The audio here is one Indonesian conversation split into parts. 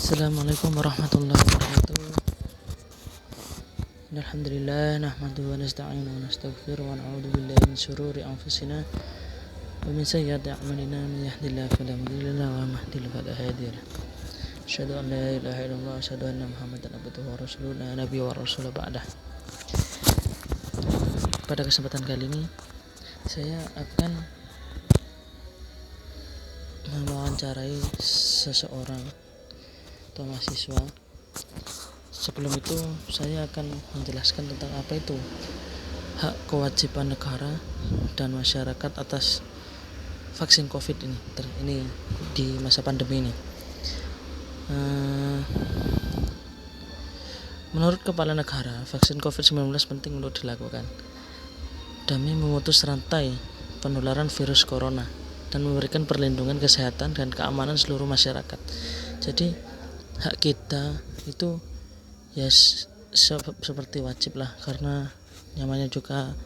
Assalamualaikum warahmatullahi wabarakatuh. Alhamdulillah nahmaduhu wa nasta'inu wa nastaghfiruh wa na'udzu billahi min syururi anfusina wa min sayyiati a'malina man yahdihillahu fala mudilla lahu wa man yudlil fala hadiya lahu. Asyhadu an la ilaha illallah wa asyhadu anna Muhammadan abduhu wa rasuluhu la nabiyya wa rasul ba'dah. Pada kesempatan kali ini saya akan mewawancarai seseorang atau mahasiswa. Sebelum itu saya akan menjelaskan tentang apa itu hak kewajiban negara dan masyarakat atas vaksin COVID ini di masa pandemi ini. Menurut Kepala Negara, vaksin COVID-19 penting untuk dilakukan demi memutus rantai penularan virus corona dan memberikan perlindungan kesehatan dan keamanan seluruh masyarakat. Jadi hak kita itu ya seperti wajib lah, karena namanya juga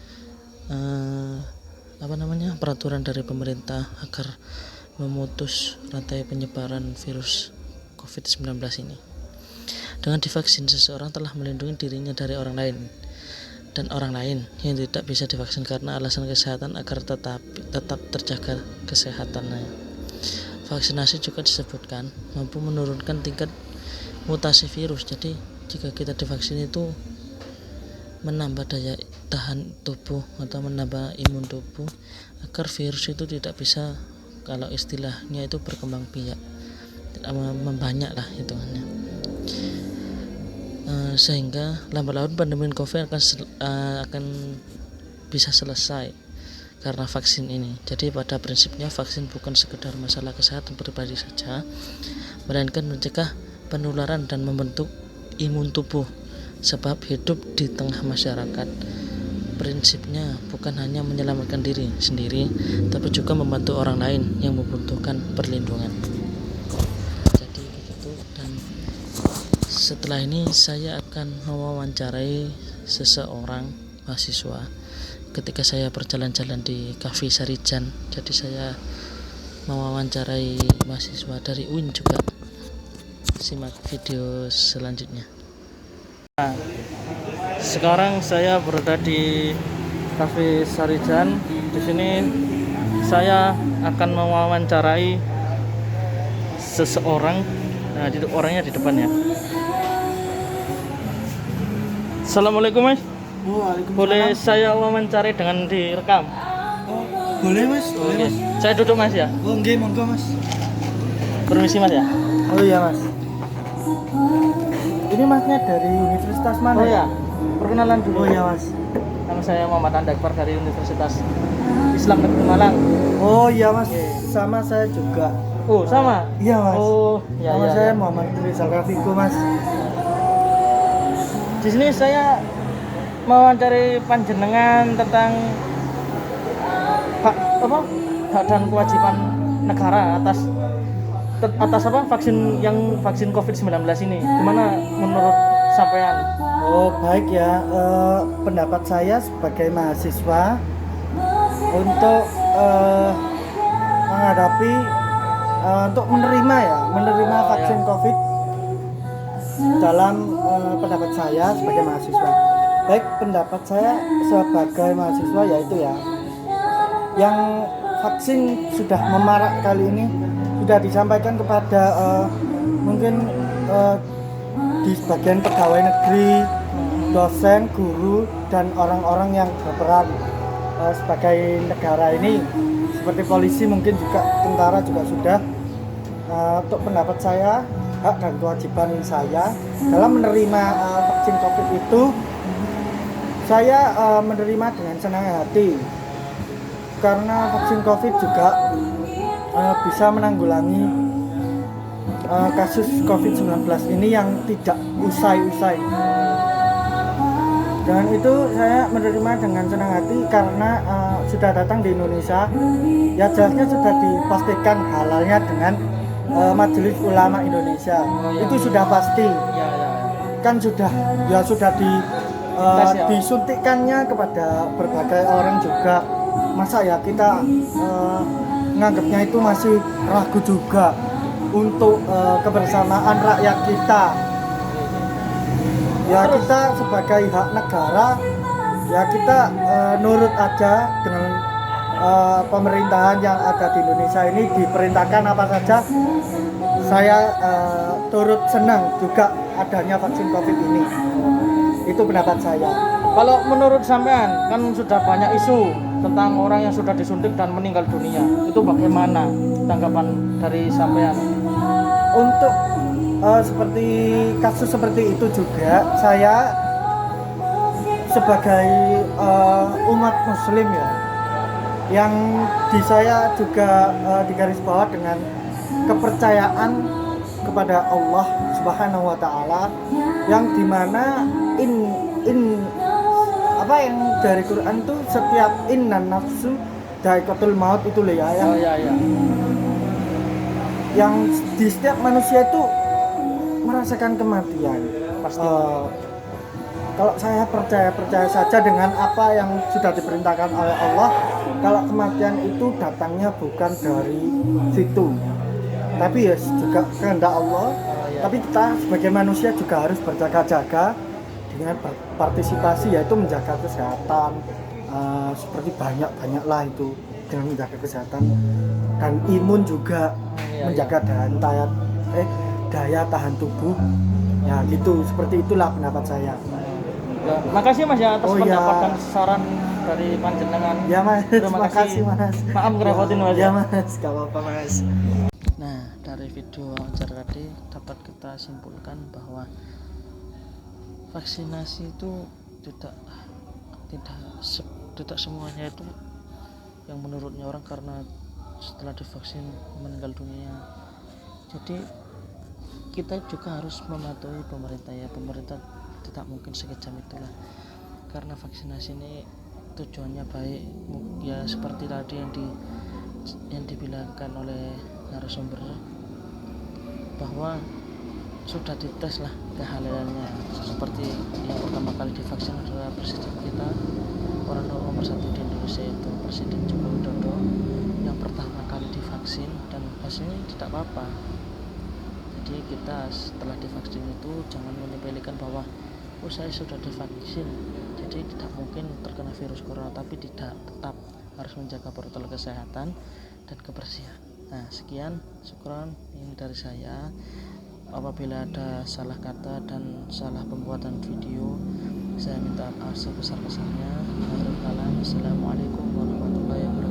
peraturan dari pemerintah agar memutus rantai penyebaran virus COVID-19 ini. Dengan divaksin, seseorang telah melindungi dirinya dari orang lain dan orang lain yang tidak bisa divaksin karena alasan kesehatan agar tetap terjaga kesehatannya. Vaksinasi juga disebutkan mampu menurunkan tingkat mutasi virus. Jadi jika kita divaksin itu menambah daya tahan tubuh atau menambah imun tubuh agar virus itu tidak bisa, kalau istilahnya itu berkembang biak, tidak membanyak lah hitungannya. Sehingga lambat laun pandemi COVID akan bisa selesai karena vaksin ini. Jadi pada prinsipnya vaksin bukan sekedar masalah kesehatan pribadi saja, melainkan mencegah penularan dan membentuk imun tubuh, sebab hidup di tengah masyarakat prinsipnya bukan hanya menyelamatkan diri sendiri, tapi juga membantu orang lain yang membutuhkan perlindungan. Jadi begitu. Dan setelah ini saya akan mewawancarai seseorang mahasiswa ketika saya berjalan-jalan di Cafe Sarijan. Jadi saya mewawancarai mahasiswa dari UIN juga. Simak video selanjutnya. Nah, sekarang saya berada di Cafe Sarijan. Di sini saya akan mewawancarai seseorang. Nah, orangnya di depan ya. Assalamualaikum Mas. Boleh saya wawancara dengan direkam? Boleh Mas, boleh Mas. Saya duduk Mas ya. Nggih, monggo Mas. Permisi Mas ya. Oh iya Mas. Ini Masnya dari universitas mana? Oh ya, perkenalan dulu. Oh iya Mas. Nama saya Muhammad Andakbar dari Universitas Islam Negeri Malang. Oh iya Mas, sama saya juga. Oh sama? Iya Mas. Oh ya. Nama ya, saya ya. Muhammad Rizal Rafiqo Mas. Di sini saya mewawancari panjenengan tentang hak dan kewajiban negara atas vaksin COVID-19 ini. Gimana menurut sampean? Oh baik ya, pendapat saya sebagai mahasiswa untuk menghadapi untuk menerima vaksin COVID dalam pendapat saya sebagai mahasiswa. Baik, pendapat saya sebagai mahasiswa yaitu ya, yang vaksin sudah memarak kali ini sudah disampaikan kepada mungkin di sebagian pegawai negeri, dosen, guru, dan orang-orang yang berperan sebagai negara ini seperti polisi, mungkin juga tentara juga sudah. Untuk pendapat saya, hak dan kewajiban saya dalam menerima vaksin COVID itu, saya menerima dengan senang hati karena vaksin COVID juga bisa menanggulangi kasus COVID-19 ini yang tidak usai-usai. Dan itu saya menerima dengan senang hati karena sudah datang di Indonesia. Ya jelasnya sudah dipastikan halalnya dengan Majelis Ulama Indonesia. Itu sudah pasti. Kan sudah disuntikannya kepada berbagai orang juga. Masa ya kita menganggapnya itu masih ragu juga. untuk kebersamaan rakyat kita. Ya kita sebagai hak negara, ya kita nurut aja dengan pemerintahan yang ada di Indonesia ini, diperintahkan apa saja. Saya turut senang juga adanya vaksin COVID ini. Itu pendapat saya. Kalau menurut sampean kan sudah banyak isu tentang orang yang sudah disuntik dan meninggal dunia. Itu bagaimana tanggapan dari sampean? Untuk seperti kasus seperti itu juga, saya sebagai umat muslim ya, yang di saya juga digarisbawahi dengan kepercayaan kepada Allah Subhanahu wa taala, yang dimana apa yang dari Quran tuh setiap innan nafsu dha'iqatul maut itu loh ya, yang, yang di setiap manusia itu merasakan kematian. Pasti. Kalau saya percaya saja dengan apa yang sudah diperintahkan oleh Allah. Kalau kematian itu datangnya bukan dari situ, tapi ya juga kehendak Allah. Tapi kita sebagai manusia juga harus berjaga-jaga dengan partisipasi, yaitu menjaga kesehatan, seperti banyaklah itu dengan menjaga kesehatan dan imun juga, menjaga daya tahan tubuh. Ya gitu, seperti itulah pendapat saya. Ya, makasih Mas ya atas pendapat dan saran dari panjenengan. Ya Mas, terima kasih Mas. Maaf ngerepotin Mas. Ya Mas, gak apa-apa Mas. Nah, dari video wawancara tadi dapat kita simpulkan bahwa vaksinasi itu tidak semuanya itu yang menurutnya orang karena setelah divaksin meninggal dunia. Jadi kita juga harus mematuhi pemerintah ya. Pemerintah tidak mungkin sekejam itulah, karena vaksinasi ini tujuannya baik ya, seperti tadi yang dibilangkan oleh narasumber bahwa sudah dites lah kehalalannya. Seperti yang pertama kali divaksin adalah presiden kita, orang nomor 1 di Indonesia itu Presiden Joko Widodo, yang pertama kali divaksin dan hasilnya tidak apa-apa. Jadi kita setelah divaksin itu jangan menyepelekan bahwa saya sudah divaksin jadi tidak mungkin terkena virus corona, tapi tidak, tetap harus menjaga protokol kesehatan dan kebersihan. Nah, sekian, syukron ini dari saya. Apabila ada salah kata dan salah pembuatan video, saya minta maaf sebesar-besarnya. Assalamualaikum warahmatullahi wabarakatuh.